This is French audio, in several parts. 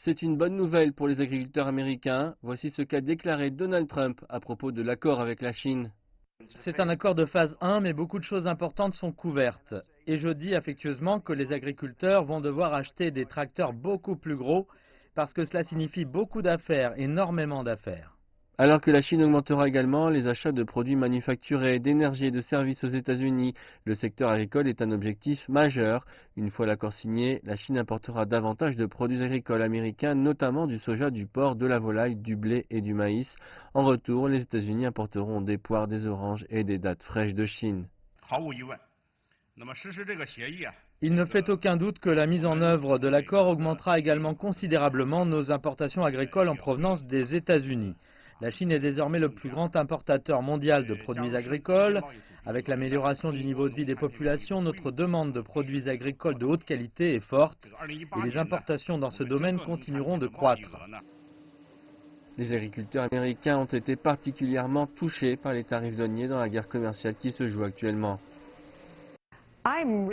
C'est une bonne nouvelle pour les agriculteurs américains. Voici ce qu'a déclaré Donald Trump à propos de l'accord avec la Chine. C'est un accord de phase 1, mais beaucoup de choses importantes sont couvertes. Et je dis affectueusement que les agriculteurs vont devoir acheter des tracteurs beaucoup plus gros parce que cela signifie beaucoup d'affaires, énormément d'affaires. Alors que la Chine augmentera également les achats de produits manufacturés, d'énergie et de services aux États-Unis, le secteur agricole est un objectif majeur. Une fois l'accord signé, la Chine importera davantage de produits agricoles américains, notamment du soja, du porc, de la volaille, du blé et du maïs. En retour, les États-Unis importeront des poires, des oranges et des dattes fraîches de Chine. Il ne fait aucun doute que la mise en œuvre de l'accord augmentera également considérablement nos importations agricoles en provenance des États-Unis. La Chine est désormais le plus grand importateur mondial de produits agricoles. Avec l'amélioration du niveau de vie des populations, notre demande de produits agricoles de haute qualité est forte et les importations dans ce domaine continueront de croître. Les agriculteurs américains ont été particulièrement touchés par les tarifs douaniers dans la guerre commerciale qui se joue actuellement.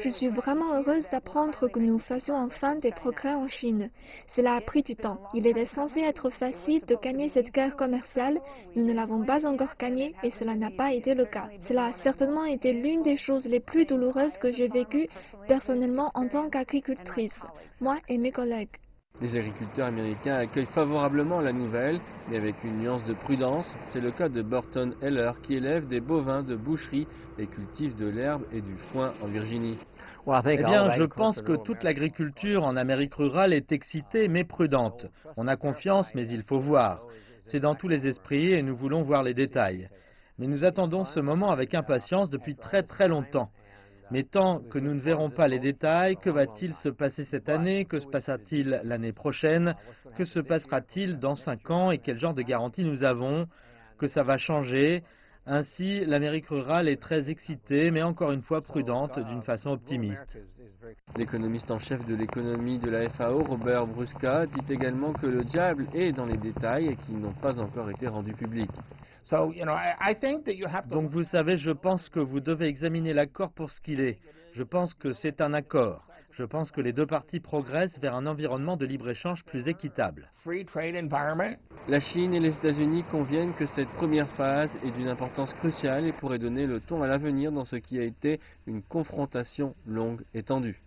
Je suis vraiment heureuse d'apprendre que nous fassions enfin des progrès en Chine. Cela a pris du temps. Il était censé être facile de gagner cette guerre commerciale. Nous ne l'avons pas encore gagnée et cela n'a pas été le cas. Cela a certainement été l'une des choses les plus douloureuses que j'ai vécues personnellement en tant qu'agricultrice, moi et mes collègues. Les agriculteurs américains accueillent favorablement la nouvelle, mais avec une nuance de prudence. C'est le cas de Burton Heller qui élève des bovins de boucherie et cultive de l'herbe et du foin en Virginie. Eh bien, je pense que toute l'agriculture en Amérique rurale est excitée mais prudente. On a confiance, mais il faut voir. C'est dans tous les esprits et nous voulons voir les détails. Mais nous attendons ce moment avec impatience depuis très longtemps. Mais tant que nous ne verrons pas les détails, que va-t-il se passer cette année? Que se passera-t-il l'année prochaine? Que se passera-t-il dans 5 ans? Et quel genre de garantie nous avons que ça va changer? Ainsi, l'Amérique rurale est très excitée, mais encore une fois prudente, d'une façon optimiste. L'économiste en chef de l'économie de la FAO, Robert Brusca, dit également que le diable est dans les détails et qu'ils n'ont pas encore été rendus publics. Donc vous savez, je pense que vous devez examiner l'accord pour ce qu'il est. Je pense que c'est un accord. Je pense que les deux parties progressent vers un environnement de libre-échange plus équitable. La Chine et les États-Unis conviennent que cette première phase est d'une importance cruciale et pourrait donner le ton à l'avenir dans ce qui a été une confrontation longue et tendue.